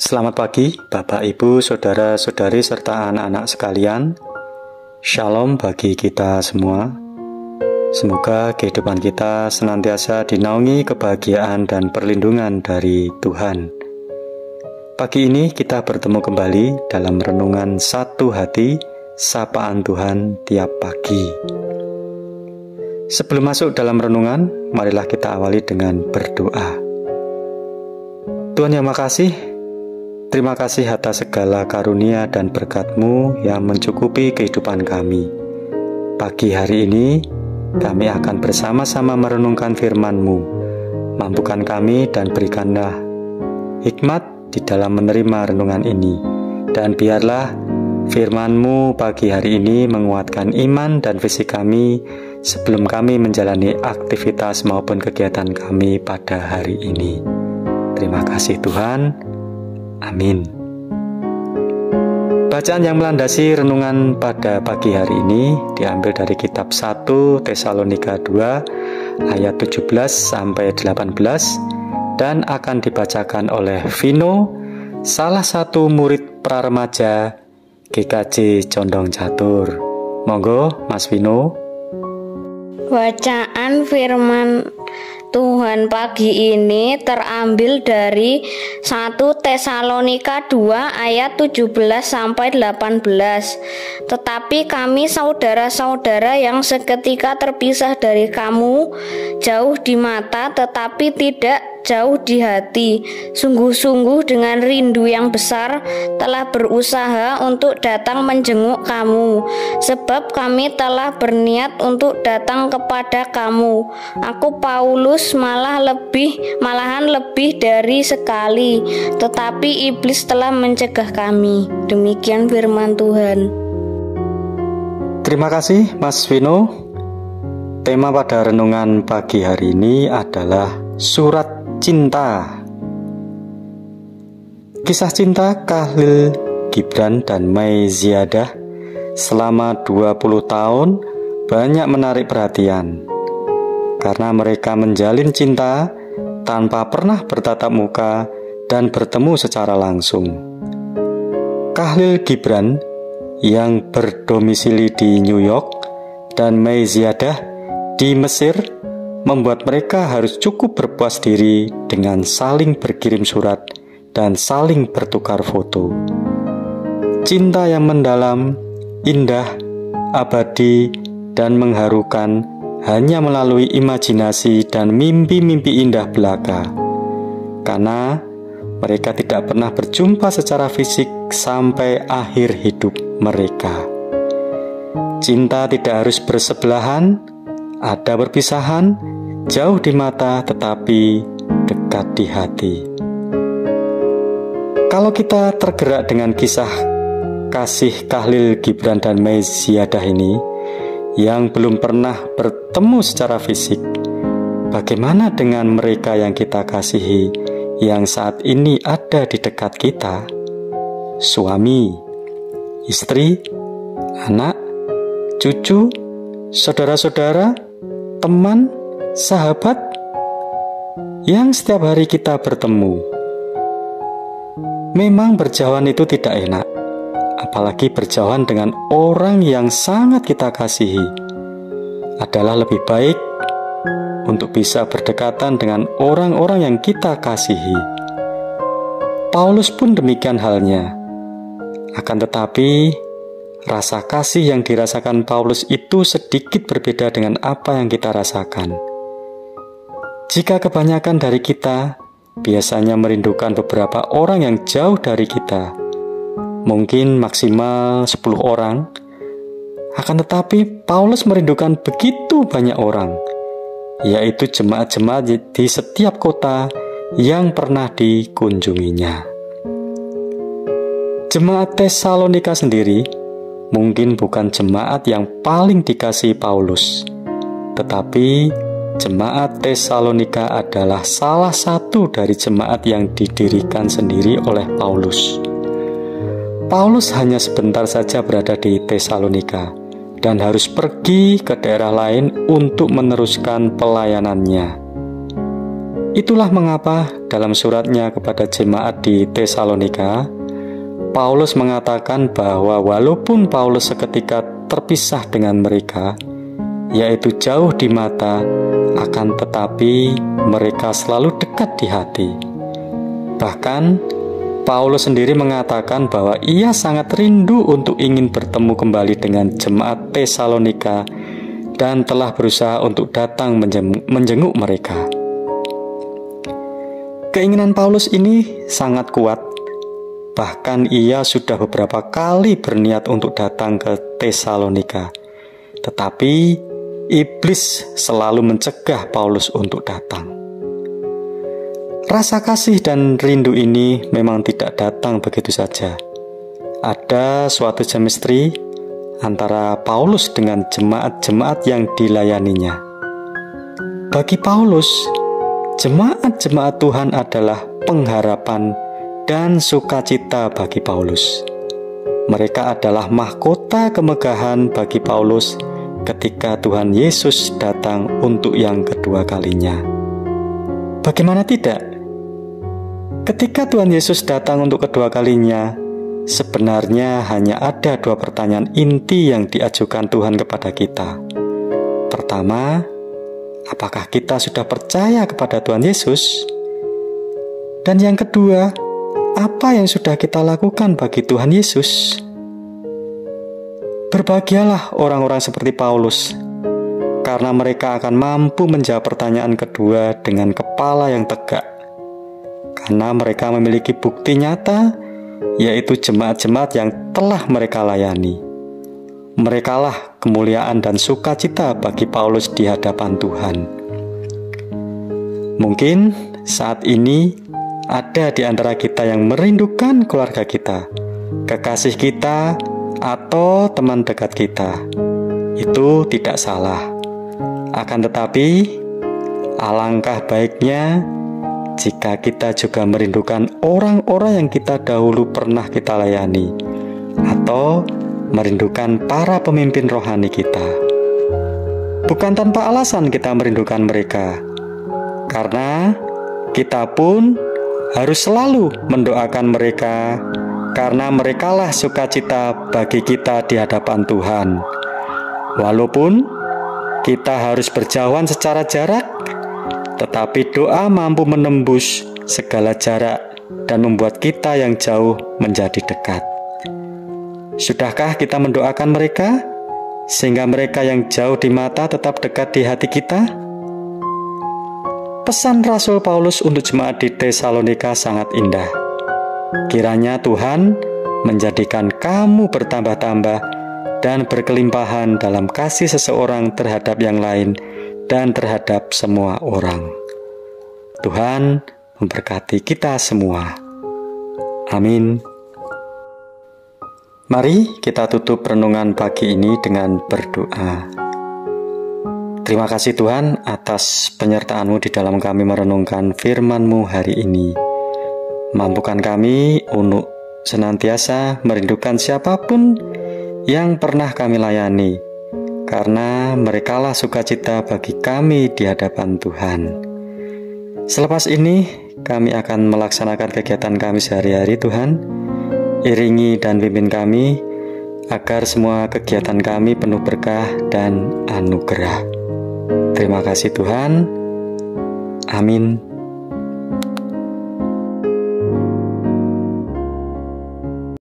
Selamat pagi, Bapak, Ibu, Saudara-saudari, serta anak-anak sekalian. Shalom bagi kita semua. Semoga kehidupan kita senantiasa dinaungi kebahagiaan dan perlindungan dari Tuhan. Pagi ini kita bertemu kembali dalam renungan Satu Hati, Sapaan Tuhan tiap pagi. Sebelum masuk dalam renungan, marilah kita awali dengan berdoa. Tuhan yang makasih, terima kasih atas segala karunia dan berkat-Mu yang mencukupi kehidupan kami. Pagi hari ini, kami akan bersama-sama merenungkan firman-Mu. Mampukan kami dan berikanlah hikmat di dalam menerima renungan ini. Dan biarlah firman-Mu pagi hari ini menguatkan iman dan fisik kami sebelum kami menjalani aktivitas maupun kegiatan kami pada hari ini. Terima kasih Tuhan. Amin. Bacaan yang melandasi renungan pada pagi hari ini diambil dari kitab 1 Tesalonika 2 ayat 17 sampai 18 dan akan dibacakan oleh Vino, salah satu murid praremaja GKJ Condong Catur. Monggo Mas Vino. Bacaan firman Tuhan pagi ini terambil dari 1 Tesalonika 2 ayat 17 sampai 18. Tetapi kami saudara-saudara yang seketika terpisah dari kamu, jauh di mata tetapi tidak jauh di hati, sungguh-sungguh dengan rindu yang besar telah berusaha untuk datang menjenguk kamu, sebab kami telah berniat untuk datang kepada kamu. Aku Paulus malahan lebih dari sekali, tetapi iblis telah mencegah kami. Demikian firman Tuhan. Terima kasih Mas Vino. Tema pada renungan pagi hari ini adalah surat cinta. Kisah cinta Khalil Gibran dan Mai Ziyadah selama 20 tahun banyak menarik perhatian karena mereka menjalin cinta tanpa pernah bertatap muka dan bertemu secara langsung. Khalil Gibran yang berdomisili di New York dan Mai Ziyadah di Mesir membuat mereka harus cukup berpuas diri dengan saling berkirim surat dan saling bertukar foto. Cinta yang mendalam, indah, abadi, dan mengharukan hanya melalui imajinasi dan mimpi-mimpi indah belaka. Karena mereka tidak pernah berjumpa secara fisik sampai akhir hidup mereka. Cinta tidak harus bersebelahan, ada perpisahan, jauh di mata tetapi dekat di hati. Kalau kita tergerak dengan kisah kasih Khalil Gibran dan Mai Ziyadah ini yang belum pernah bertemu secara fisik, bagaimana dengan mereka yang kita kasihi yang saat ini ada di dekat kita? Suami, istri, anak, cucu, saudara-saudara, teman, sahabat yang setiap hari kita bertemu. Memang berjauhan itu tidak enak, apalagi berjauhan dengan orang yang sangat kita kasihi. Adalah lebih baik untuk bisa berdekatan dengan orang-orang yang kita kasihi. Paulus pun demikian halnya. Akan tetapi rasa kasih yang dirasakan Paulus itu sedikit berbeda dengan apa yang kita rasakan. Jika kebanyakan dari kita biasanya merindukan beberapa orang yang jauh dari kita, mungkin maksimal 10 orang, akan tetapi Paulus merindukan begitu banyak orang, yaitu jemaat-jemaat di setiap kota yang pernah dikunjunginya. Jemaat Tesalonika sendiri mungkin bukan jemaat yang paling dikasihi Paulus, tetapi jemaat Tesalonika adalah salah satu dari jemaat yang didirikan sendiri oleh Paulus. Paulus hanya sebentar saja berada di Tesalonika dan harus pergi ke daerah lain untuk meneruskan pelayanannya. Itulah mengapa dalam suratnya kepada jemaat di Tesalonika, Paulus mengatakan bahwa walaupun Paulus seketika terpisah dengan mereka, yaitu jauh di mata, akan tetapi mereka selalu dekat di hati. Bahkan Paulus sendiri mengatakan bahwa ia sangat rindu untuk ingin bertemu kembali dengan jemaat Tesalonika dan telah berusaha untuk datang menjenguk mereka. Keinginan Paulus ini sangat kuat. Bahkan ia sudah beberapa kali berniat untuk datang ke Tesalonika. Tetapi iblis selalu mencegah Paulus untuk datang. Rasa kasih dan rindu ini memang tidak datang begitu saja. Ada suatu chemistry antara Paulus dengan jemaat-jemaat yang dilayaninya. Bagi Paulus, jemaat-jemaat Tuhan adalah pengharapan dan sukacita bagi Paulus. Mereka adalah mahkota kemegahan bagi Paulus ketika Tuhan Yesus datang untuk yang kedua kalinya. Bagaimana tidak? Ketika Tuhan Yesus datang untuk kedua kalinya, sebenarnya hanya ada dua pertanyaan inti yang diajukan Tuhan kepada kita. Pertama, apakah kita sudah percaya kepada Tuhan Yesus? Dan yang kedua, apa yang sudah kita lakukan bagi Tuhan Yesus? Berbahagialah orang-orang seperti Paulus, karena mereka akan mampu menjawab pertanyaan kedua dengan kepala yang tegak. Karena mereka memiliki bukti nyata, yaitu jemaat-jemaat yang telah mereka layani. Merekalah kemuliaan dan sukacita bagi Paulus di hadapan Tuhan. Mungkin saat ini ada di antara kita yang merindukan keluarga kita, kekasih kita, atau teman dekat kita. Itu tidak salah. Akan tetapi, alangkah baiknya jika kita juga merindukan orang-orang yang kita dahulu pernah kita layani, atau merindukan para pemimpin rohani kita. Bukan tanpa alasan kita merindukan mereka, karena kita pun harus selalu mendoakan mereka, karena merekalah sukacita bagi kita di hadapan Tuhan. Walaupun kita harus berjauhan secara jarak, tetapi doa mampu menembus segala jarak dan membuat kita yang jauh menjadi dekat. Sudahkah kita mendoakan mereka, sehingga mereka yang jauh di mata tetap dekat di hati kita? Pesan Rasul Paulus untuk jemaat di Tesalonika sangat indah. Kiranya Tuhan menjadikan kamu bertambah-tambah dan berkelimpahan dalam kasih seseorang terhadap yang lain dan terhadap semua orang. Tuhan memberkati kita semua. Amin. Mari kita tutup renungan pagi ini dengan berdoa. Terima kasih Tuhan atas penyertaan-Mu di dalam kami merenungkan firman-Mu hari ini. Mampukan kami untuk senantiasa merindukan siapapun yang pernah kami layani, karena merekalah sukacita bagi kami di hadapan Tuhan. Selepas ini, kami akan melaksanakan kegiatan kami sehari-hari Tuhan. Iringi dan pimpin kami, agar semua kegiatan kami penuh berkah dan anugerah. Terima kasih Tuhan. Amin.